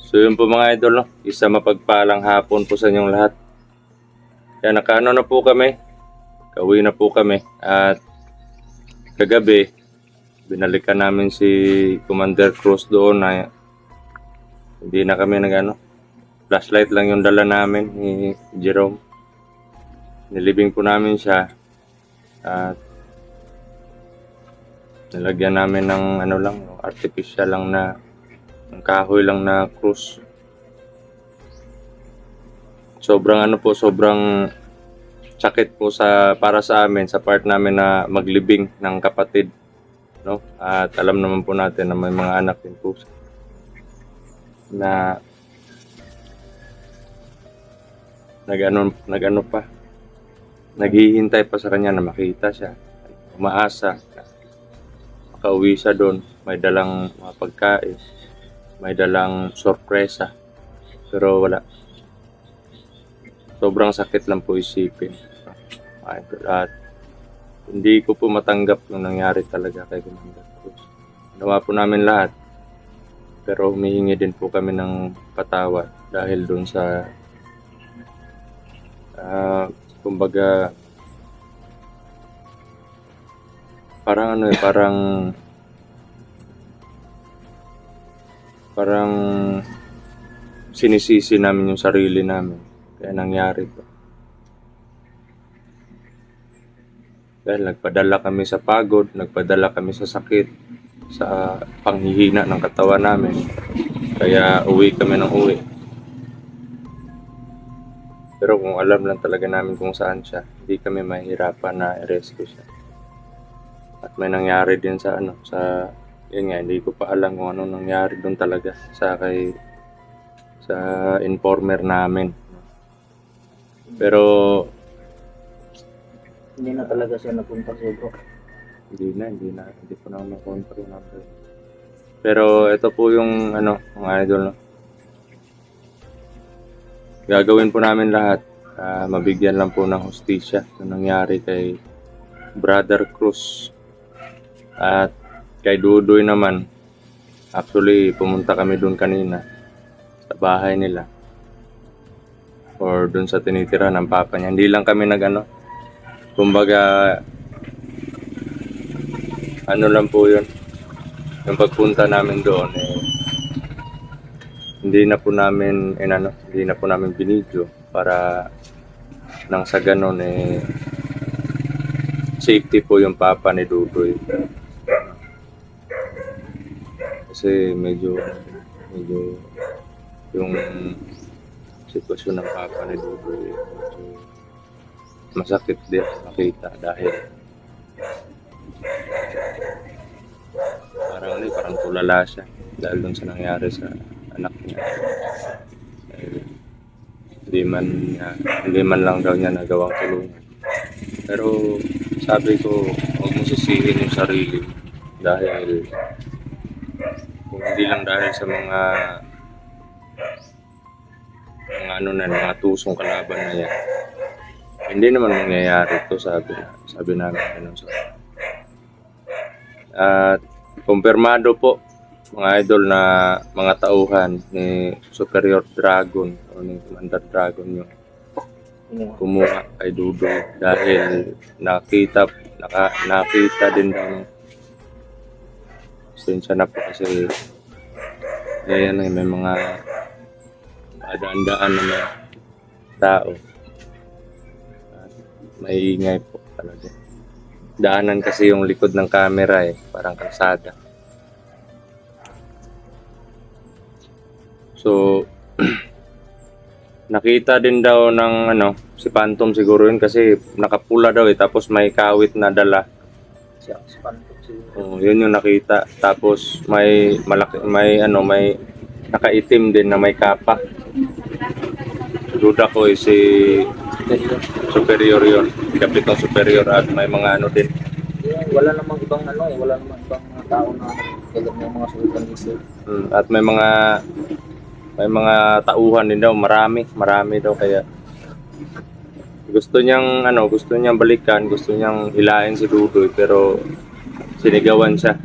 So yun po mga idol, no? Isa mapagpalang hapon po sa inyong lahat. Kaya nakaano na po kami, kauwi na po kami. At kagabi, binalikan namin si Commander Cruz doon na hindi na kami nagano. Flashlight lang yung dala namin ni Jerome. Nilibing po namin siya. At nilagyan namin ng ano lang, artificial lang na ng kahoy lang na cross. Sobrang ano po, sobrang sakit po para sa amin, sa part namin na maglibing ng kapatid, no? At alam naman po natin na may mga anak din po na nagano pa, naghihintay pa sa kanya na makita siya, umaasa na makauwi siya doon, may dalang mga pagkain, may dalang sorpresa, pero wala. Sobrang sakit lang po isipin. At hindi ko po matanggap yung nangyari talaga kay Commander Cruz. Ginawa po namin lahat, pero humihingi din po kami ng patawad dahil doon sa kumbaga parang parang sinisisi namin yung sarili namin kaya nangyari to. Dahil nagpadala kami sa pagod, nagpadala kami sa sakit, sa panghihina ng katawan namin. Kaya uwi kami ng uwi. Pero kung alam lang talaga namin kung saan siya, hindi kami mahihirapan na i-rescue siya. At may nangyari din sa yun nga, hindi ko pa alam kung ano nangyari doon talaga sa informer namin. Pero Hindi na talaga siya napunta siguro. hindi po na makontrol yung number. Pero ito po yung mga idol, no? Gagawin po namin lahat, mabigyan lang po ng hustisya na nangyari kay Brother Cruz. At kay Dudoy naman, actually pumunta kami doon kanina sa bahay nila or doon sa tinitira ng papa niya. Hindi lang kami kumbaga lang po yun, yung pagpunta namin doon hindi na po namin binidyo para nang sa ganon safety po yung papa ni Dudoy. Kasi medyo yung sitwasyon ng papa ni Dudoy medyo masakit din makita dahil parang tulala siya dahil dun sa nangyari sa anak niya. Hindi man lang daw niya nagawang tulungan. Pero sabi ko, huwag mo sisihin yung sarili dahil kung hindi lang dahil sa mga mga tusong kalaban na yan, hindi naman mangyayari ito, sabi namin ganun sa. At kumpirmado po mga idol na mga tauhan ni Superior Dragon o ni Commander Dragon yung kumuha kay Dudoy dahil nakita din daw. Sensya na po kasi may mga daan-daan na mga tao. May ingay po talaga. Daanan kasi yung likod ng camera parang kalsada. So nakita din daw ng si Phantom siguro yun kasi nakapula daw tapos may kawit na dala. Siya, si Phantom siguro. Yun yung nakita. Tapos may nakaitim din na may kapa. Duda ko si Superior yun, Kapitang Superior at may mga din. Wala namang ibang wala namang ibang mga tao na kagad ng mga sultan isip. At may mga tauhan din daw, marami daw kaya gusto niyang balikan, gusto niyang hilahin si Dudoy pero sinigawan siya.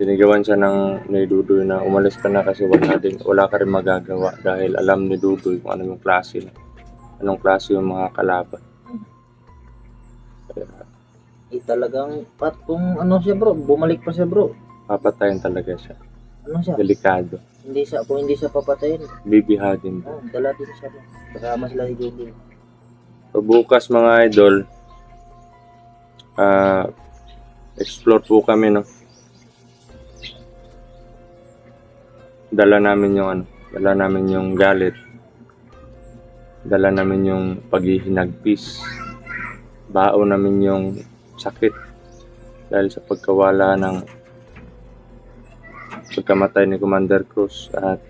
sinigawan siya ng ni Dudoy na umalis ka na kasi wala ka rin magagawa dahil alam ni Dudoy kung anong klase yung mga kalaban. Kaya Talagang kung ano siya bro, bumalik pa siya bro. papatayin talaga siya. Ano siya? Delikado. Kung hindi siya papatayin, Bibihagin. dala din siya. Kasama sila ni Dudoy. So, bukas mga idol, explore po kami, no? Dala namin yung galit. Dala namin yung paghihinagpis. Baon namin yung sakit dahil sa pagkamatay ni Commander Cruz at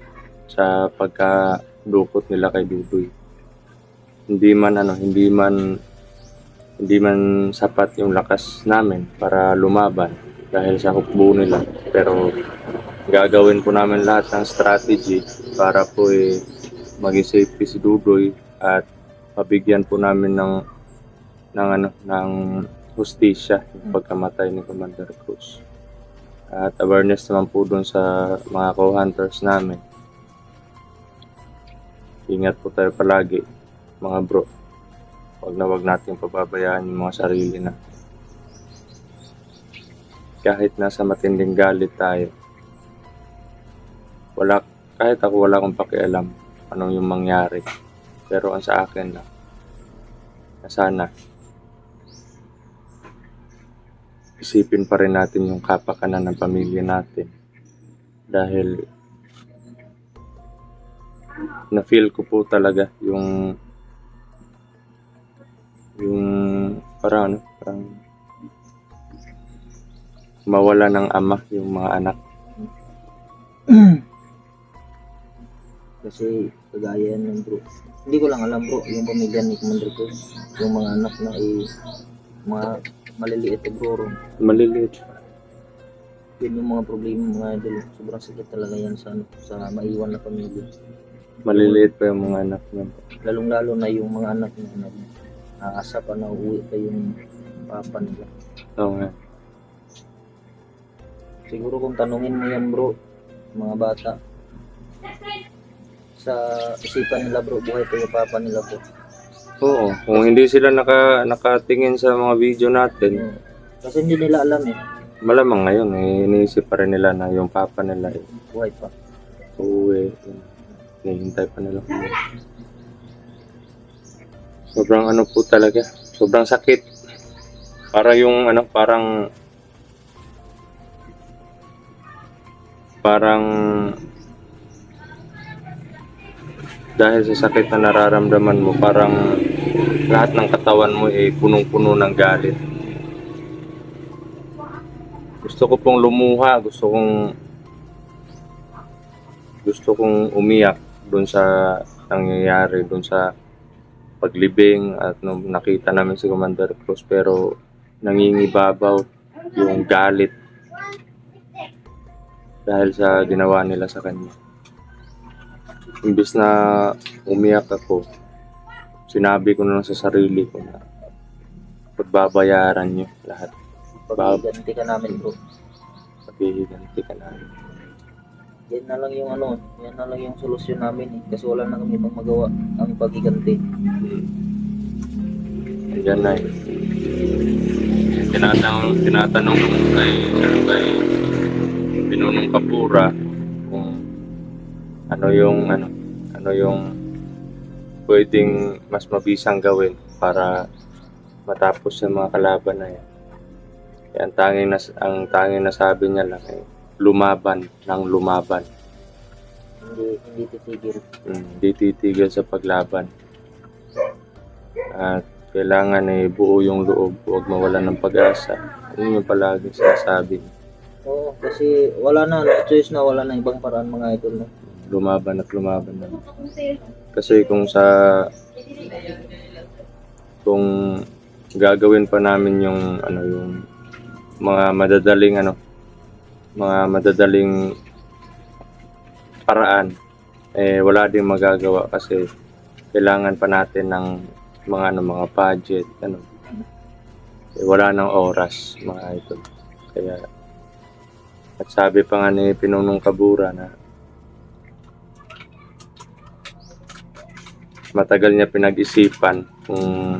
sa pagkadukot nila kay Dudoy. Hindi man sapat yung lakas namin para lumaban dahil sa hukbo nila, pero gagawin po namin lahat ng strategy para po maging safety si Dudoy at mabigyan po namin ng hustisya yung pagkamatay ni Commander Cruz. At awareness naman po dun sa mga co-hunters namin. Ingat po tayo palagi, mga bro. Wag natin pababayaan yung mga sarili na. Kahit nasa matinding galit tayo, kahit ako wala akong pakialam anong yung mangyari. Pero ang sa akin na sana isipin pa rin natin yung kapakanan ng pamilya natin. Dahil na-feel ko po talaga yung parang mawala ng ama yung mga anak. Kasi kagaya yan bro. Hindi ko lang alam bro, yung pamilya ni Commander Cruz, yung mga anak na mga maliliit bro. Maliliit. Yun yung mga problema mga idol. Sobrang sakit talaga yan sa maiwan na pamilya. Maliliit pa yung mga anak niya. Lalong-lalo na yung mga anak na naasa pa na uuwi pa yung papa nila. Oo nga. Siguro kung tanungin mo yan bro, mga bata, sa isipan nila bro, buhay pa yung papa nila bro. Oo, kung hindi sila nakatingin sa mga video natin, Kasi hindi nila alam malamang ngayon iniisip pa rin nila na yung papa nila buhay pa. uuwi. Hinihintay pa nila. Sobrang po talaga, sobrang sakit. Para yung parang dahil sa sakit na nararamdaman mo, parang lahat ng katawan mo punong-puno ng galit. Gusto ko pong lumuha, gusto kong umiyak doon sa nangyayari, doon sa paglibing at nung nakita namin si Commander Cruz, pero nangingibabaw yung galit dahil sa ginawa nila sa kanya. Imbis na umiyak ako, sinabi ko na lang sa sarili ko na pagbabayaran nyo lahat. Paghiganti ka namin bro. Paghihiganti ka namin. Yan na lang yung solusyon namin kasi wala na kami pang magawa ang paghiganti. Ayan na tinatanong kay Pinunong Kapura kung ano yung pwedeng mas mabisang gawin para matapos sa mga kalaban na yan. Kaya ang tanging na sabi niya lang lumaban ng lumaban. Hindi titigil. Hindi titigil sa paglaban. At kailangan buo yung loob, huwag mawalan ng pag-asa. Yun yung palagi sinasabi. Oo, kasi wala na ibang paraan mga idol. Lumaban at lumaban na. Kasi kung gagawin pa namin yung mga madadaling paraan, wala din magagawa kasi kailangan pa natin ng mga budget, wala nang oras mga idol. Kaya At sabi pa nga ni Pinunong Kabura na matagal niya pinag-isipan kung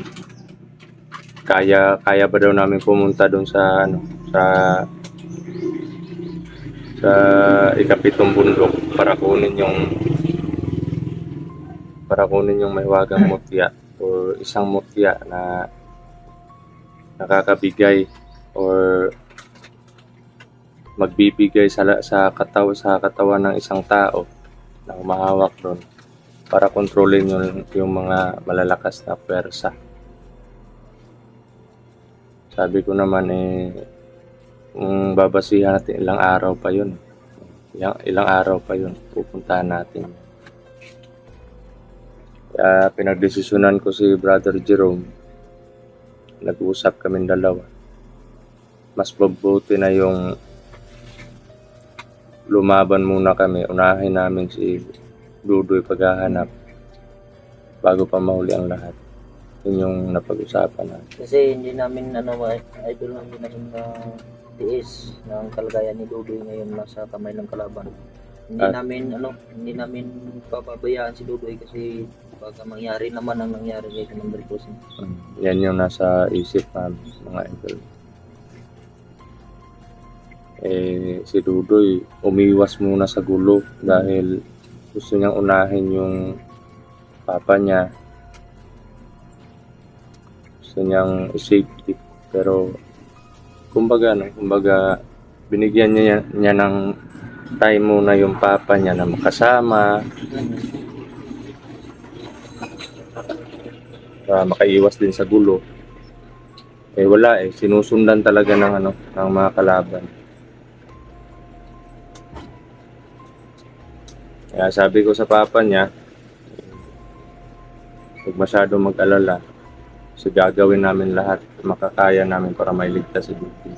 kaya ba daw namin pumunta doon sa sa ikapitong bundok para kunin yung mahiwagang mutya or isang mutya na nakakabigay or magbibigay sa katawan ng isang tao na humahawak doon para kontrolin yung mga malalakas na pwersa. Sabi ko naman kung babasihan natin ilang araw pa yun. Ilang araw pa yun pupuntahan natin. Kaya pinagdesisyonan ko si Brother Jerome. Nag-uusap kaming dalawa. Mas mabuti na yung lumaban muna kami. Unahin namin si Dudoy paghahanap bago pa mahuli ang lahat. Yun yung napag-usapan natin. Kasi hindi namin idol, hindi namin tiis ng kalagayan ni Dudoy ngayon nasa kamay ng kalaban. Hindi namin papabayaan si Dudoy kasi baka mangyari naman ang nangyari kay Commander Cruz. Yan yung nasa isip namin, mga idol. Si Dudoy umiwas muna sa gulo dahil gusto niyang unahin yung papa niya. Gusto niyang safety. Pero kumbaga binigyan niya ng time muna yung papa niya na makasama. Makaiwas din sa gulo. Wala sinusundan talaga ng mga kalaban. Kaya sabi ko sa papa niya, huwag masyado mag-alala. So gagawin namin lahat makakaya namin para mailigtas si Dudoy.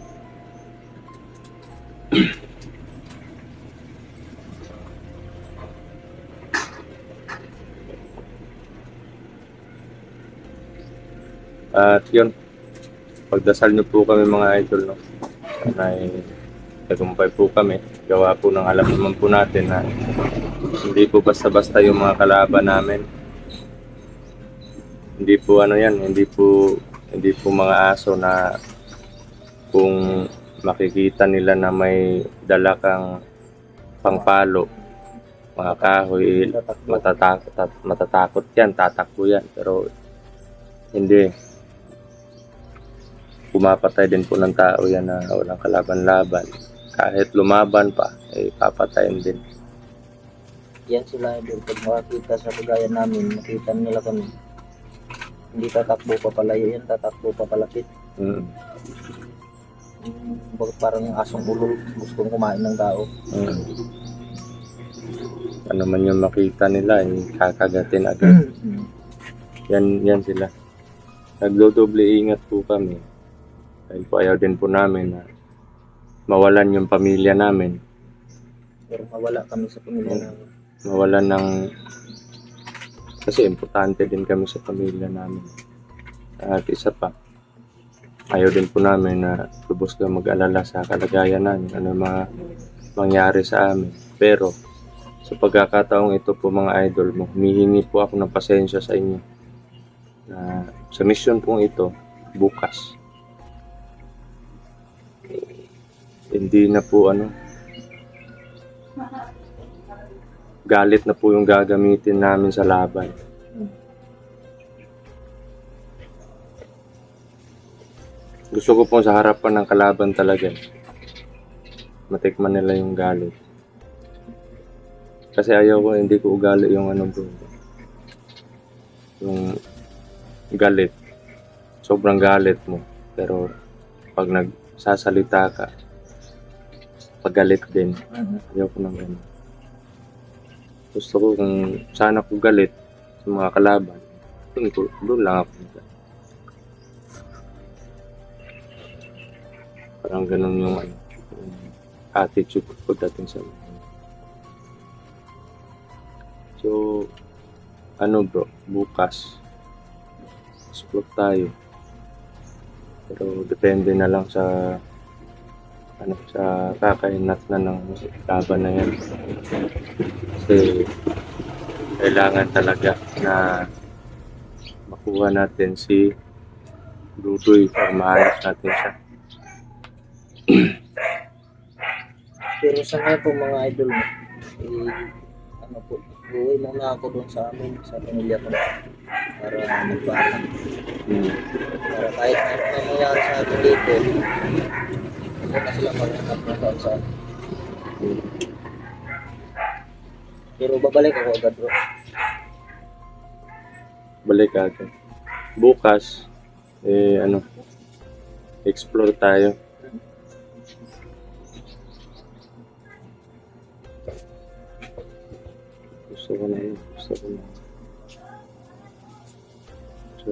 At yun, pagdasal niyo po kami mga idol, no? Sana tagumpay po kami. Gawa po ng alam naman po natin na hindi po basta-basta yung mga kalaban namin. Hindi po hindi po mga aso na kung makikita nila na may dala kang pangpalo, mga kahoy, matatakot yan, tatakbo yan. Pero hindi. Pumapatay din po ng tao yan na walang kalaban-laban. Kahit lumaban pa, papatayin din. Yan sila idol, pag makakita sa kagaya namin, makita nila kami. Hindi tatakbo pa palayo yan, tatakbo pa palapit. Bakit parang asong ulol, gustong kumain ng tao. Ano man yung makita nila, kakagatin agad. Yan sila. Nagdodoble ingat po kami. Dahil po ayaw din po namin na mawalan yung pamilya namin. Pero mawala kami sa pamilya namin. Mawalan kasi importante din kami sa pamilya namin. At isa pa, ayaw din po namin na lubos ka mag-alala sa kalagayan namin, ano mga mangyari sa amin. Pero sa pagkakataong ito po mga idol mo, humihingi po ako ng pasensya sa inyo na sa mission pong ito bukas hindi na po galit na po yung gagamitin namin sa laban. Gusto ko po sa harapan ng kalaban talaga matikman nila yung galit. Kasi ayaw ko, hindi ko ugali yung yung galit. Sobrang galit mo. Pero pag nagsasalita ka, pagalit din. Ayaw ko ng ganun. Gusto ko kung sana ko galit sa mga kalaban, doon lang ako. Parang ganun yung attitude ko dating sa mga. So, bro, bukas explore tayo. Pero depende na lang sa sa kakainat na ng laban na yan. Kasi kailangan talaga na makuha natin si Dudoy para mahanap natin siya. Pero sa ngayon po mga idol, ano po, uwi muna ako doon sa amin, sa pamilya ko para magpaalam. Hmm. Para kahit ano nangyayari sa atin dito, huwag na sila maghanap na saan. Pero babalik ako agad bro. Balik agad. Bukas, explore tayo. Gusto ko na. Gusto ko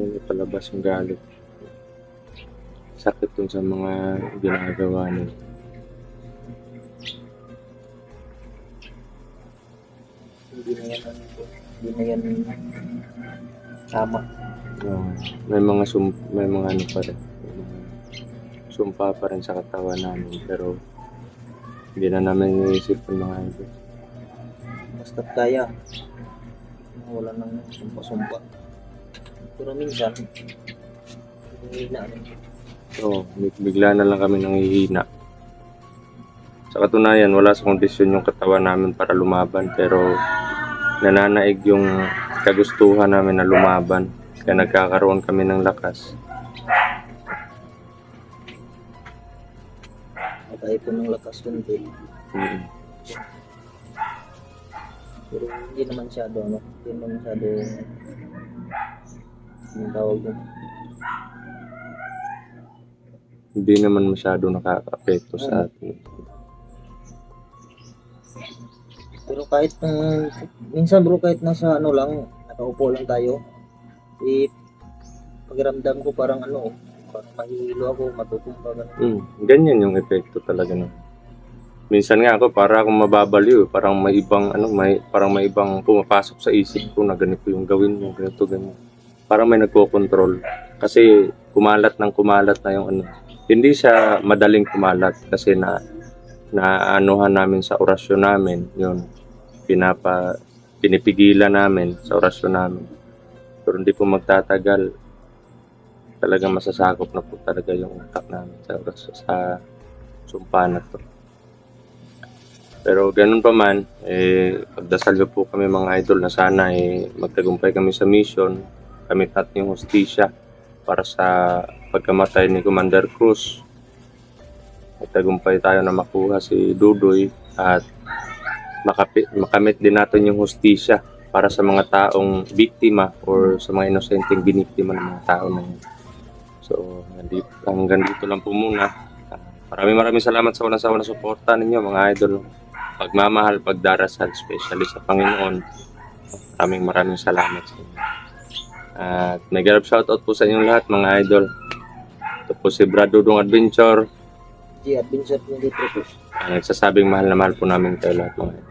na palabas yung galit. Sakit dun sa mga ginagawa nila. Hindi na yan tama. May mga ano pa rin. May mga sumpa pa rin sa katawan namin, pero hindi na namin iniisip yung mga ito. Basta't kaya. Wala nang sumpa-sumpa. Pero minsan, hindi na ano. So, bigla na lang kami nanghihina. Sa katunayan, wala sa kondisyon yung katawan namin para lumaban, pero nananaig yung kagustuhan namin na lumaban. Kaya nagkakaroon kami ng lakas. Tayo po ng lakas kunti. Pero hindi naman masyado, ano? Hindi naman masyado yung tawag mo. Hindi naman masyado nakaka-apekto sa atin. Pero kahit minsan bro, kahit nasa ano lang, nakaupo lang tayo, pakiramdam ko parang parang mahilo ako, matutumba ganun. Ganyan yung epekto talaga no. Minsan nga ako para akong mababaliw, parang may ibang pumapasok sa isip ko na ganito yung gawin mo, ganito ganyan. Parang may nagko-control kasi kumalat na yung ano. Hindi siya madaling kumalat kasi naanuhan namin sa orasyon namin, yun. Pinipigilan namin sa orasyon namin. Pero hindi po magtatagal, talagang masasakop na po talaga yung utak namin sa sumpa na to. Pero ganun pa man, pagdasal niyo po kami mga idol na sana magtagumpay kami sa mission, kamit natin yung hustisya para sa pagkamatay ni Commander Cruz. Magtagumpay tayo na makuha si Dudoy at makamit din natin yung hustisya para sa mga taong biktima or sa mga inosenteng biniktima ng mga tao na yun. So, hanggang dito lang po muna. Maraming salamat sa walang sawa na suporta ninyo mga idol. Pagmamahal, pagdarasal, especially sa Panginoon. Maraming salamat sa inyo. At nag-grab shoutout po sa inyong lahat mga idol. Ito po si Brad Dudong Adventure. Adventure 23 po. Nagsasabing mahal na mahal po namin kayo lahat mga idol.